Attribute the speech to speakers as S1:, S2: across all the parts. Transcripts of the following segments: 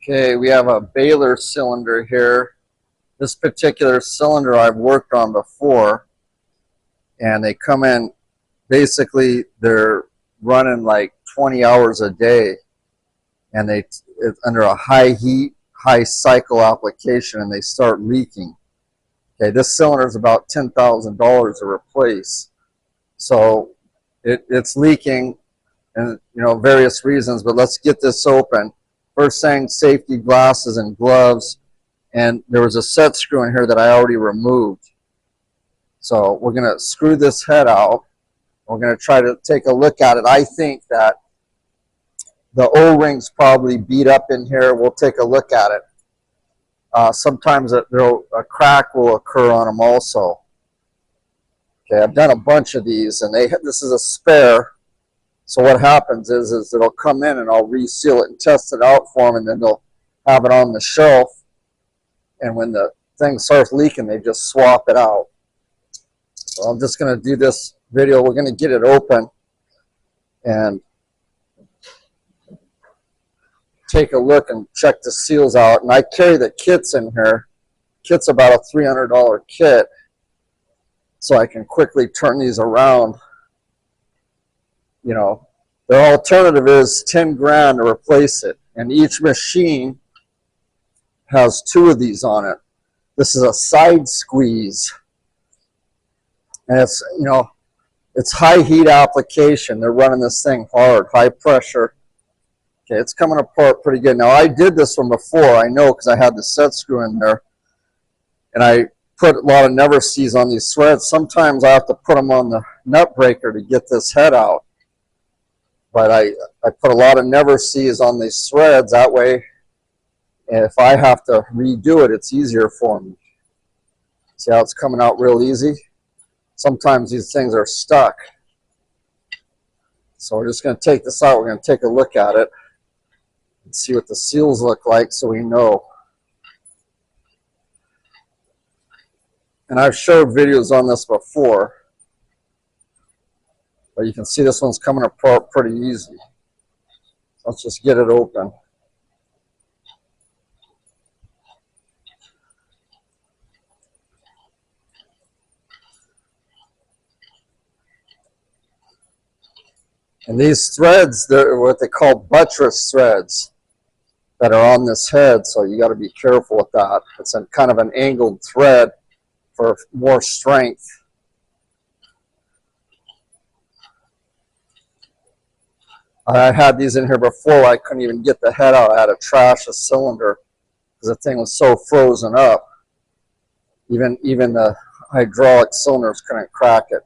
S1: Okay, we have a Bailor cylinder here. This particular cylinder I've worked on before, and they come in, basically they're running like 20 hours a day, and it's under a high heat, high cycle application, and they start leaking. Okay, this cylinder is about $10,000 to replace. So it's leaking, and various reasons, but let's get this open. First thing, safety glasses and gloves. And there was a set screw in here that I already removed. So we're going to screw this head out. We're going to try to take a look at it. I think that the O-ring's probably beat up in here. We'll take a look at it. Sometimes a crack will occur on them also. Okay, I've done a bunch of these, and this is a spare. So what happens is it'll come in, and I'll reseal it and test it out for them, and then they'll have it on the shelf. And when the thing starts leaking, they just swap it out. So I'm just going to do this video. We're going to get it open and take a look and check the seals out. And I carry the kits in here. Kit's about a $300 kit, so I can quickly turn these around. The alternative is 10 grand to replace it, and each machine has 2 of these on it. This is a side squeeze, and it's high heat application. They're running this thing hard, high pressure. Okay, it's coming apart pretty good. Now, I did this one before, I know, because I had the set screw in there, and I put a lot of never sees on these threads. Sometimes I have to put them on the nut breaker to get this head out, but I put a lot of never sees on these threads. That way, if I have to redo it, it's easier for me. See how it's coming out real easy? Sometimes these things are stuck. So we're just going to take this out. We're going to take a look at it and see what the seals look like so we know. And I've showed videos on this before, but you can see this one's coming apart pretty easy. Let's just get it open. And these threads, they're what they call buttress threads that are on this head, so you got to be careful with that. It's a kind of an angled thread for more strength. I had these in here before. I couldn't even get the head out. I had to trash a cylinder because the thing was so frozen up. Even the hydraulic cylinders couldn't crack it.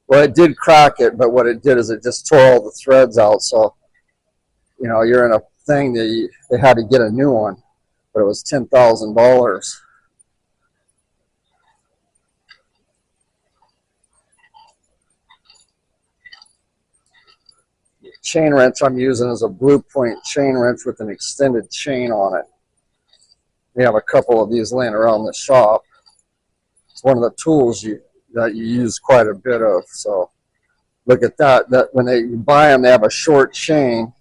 S1: Well, it did crack it, but what it did is it just tore all the threads out. So, you're in a thing that they had to get a new one, but it was $10,000. The chain wrench I'm using is a Blue Point chain wrench with an extended chain on it. We have a couple of these laying around the shop. It's one of the tools that you use quite a bit of. So look at that. That when you buy them, they have a short chain.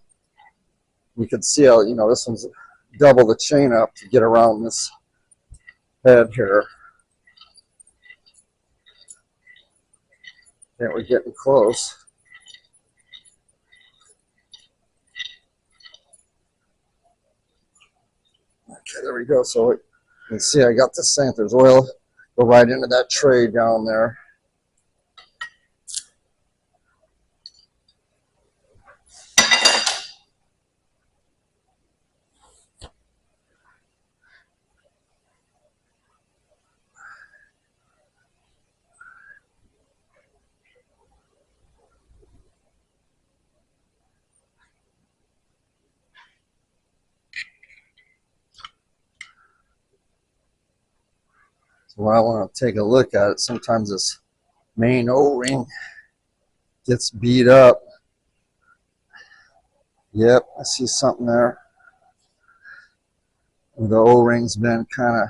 S1: You can see how this one's double the chain up to get around this head here. Yeah, we're getting close. Okay, there we go. So you can see I got this thing. If there's oil, go right into that tray down there. So when I want to take a look at it, sometimes this main O-ring gets beat up. Yep, I see something there. The O-ring's been kind of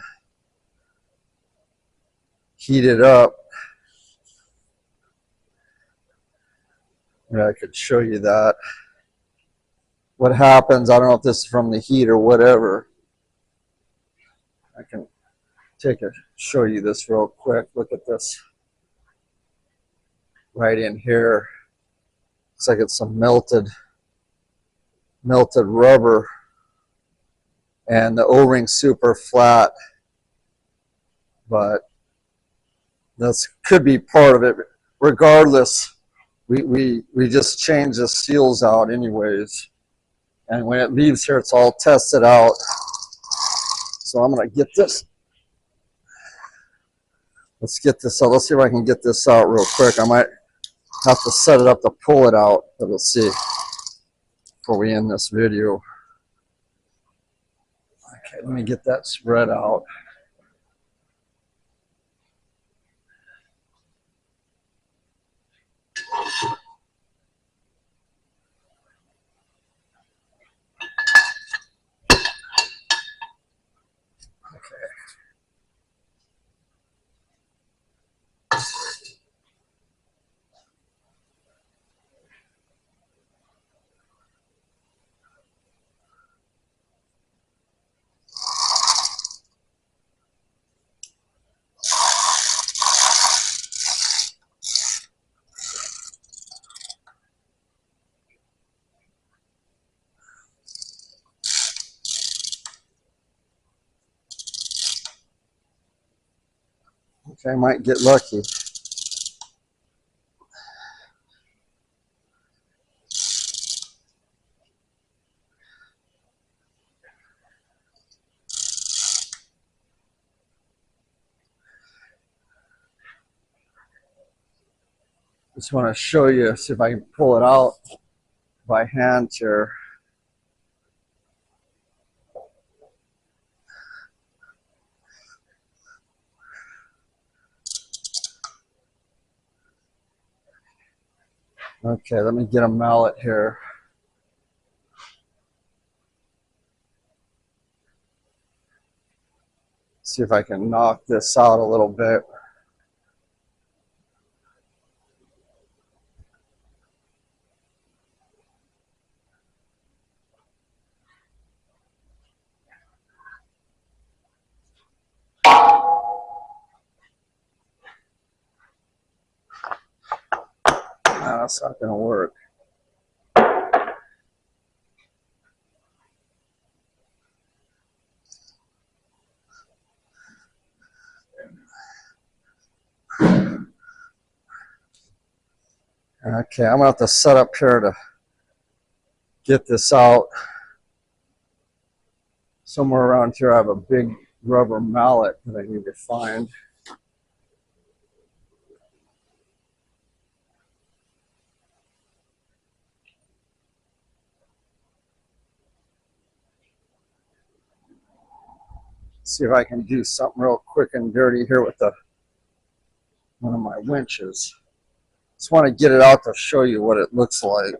S1: heated up. Yeah, I could show you that. what happens, I don't know if this is from the heat or whatever. I can show you this real quick. Look at this right in here. Looks like it's some melted rubber, and the O-ring's super flat, but this could be part of it. Regardless, we just change the seals out anyways, and when it leaves here, it's all tested out. So I'm gonna get this. Let's get this out. Let's see if I can get this out real quick. I might have to set it up to pull it out, but we'll see before we end this video. Okay, let me get that spread out. Okay, I might get lucky. Just want to show you, see if I can pull it out by hand here. Okay, let me get a mallet here. See if I can knock this out a little bit. No, that's not going to work. Okay, I'm going to have to set up here to get this out. Somewhere around here I have a big rubber mallet that I need to find. See if I can do something real quick and dirty here with one of my winches. Just want to get it out to show you what it looks like.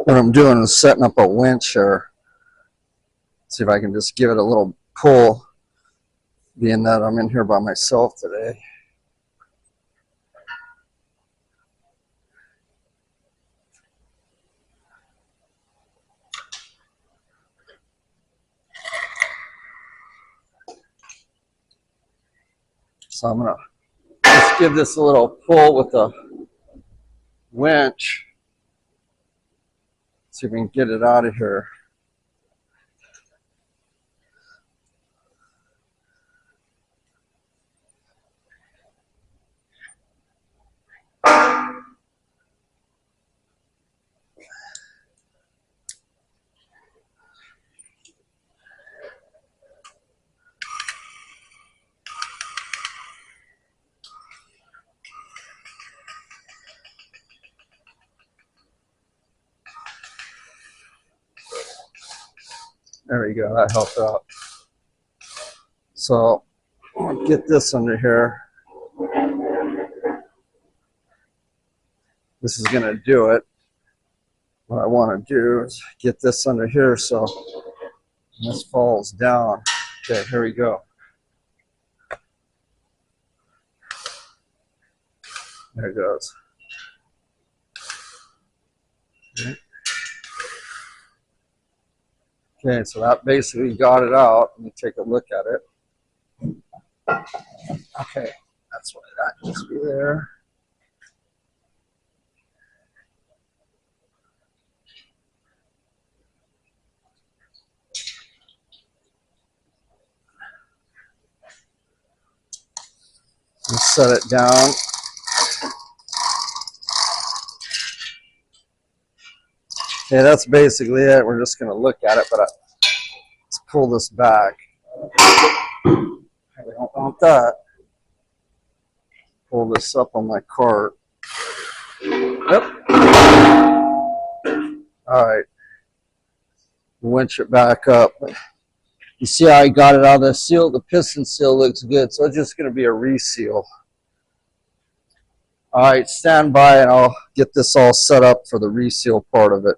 S1: What I'm doing is setting up a winch here. See if I can just give it a little pull, being that I'm in here by myself today. So I'm going to just give this a little pull with the winch. See if we can get it out of here. There we go, that helped out. So I'll get this under here. this is going to do it. What I want to do is get this under here so this falls down. Okay, here we go. There it goes. Okay, so that basically got it out. Let me take a look at it. Okay, that's why that needs to be there. Set it down. Yeah, that's basically it. We're just going to look at it, but let's pull this back. I don't want that. Pull this up on my cart. Yep. All right. Winch it back up. You see how I got it out of the seal? The piston seal looks good, so it's just going to be a reseal. All right, stand by and I'll get this all set up for the reseal part of it.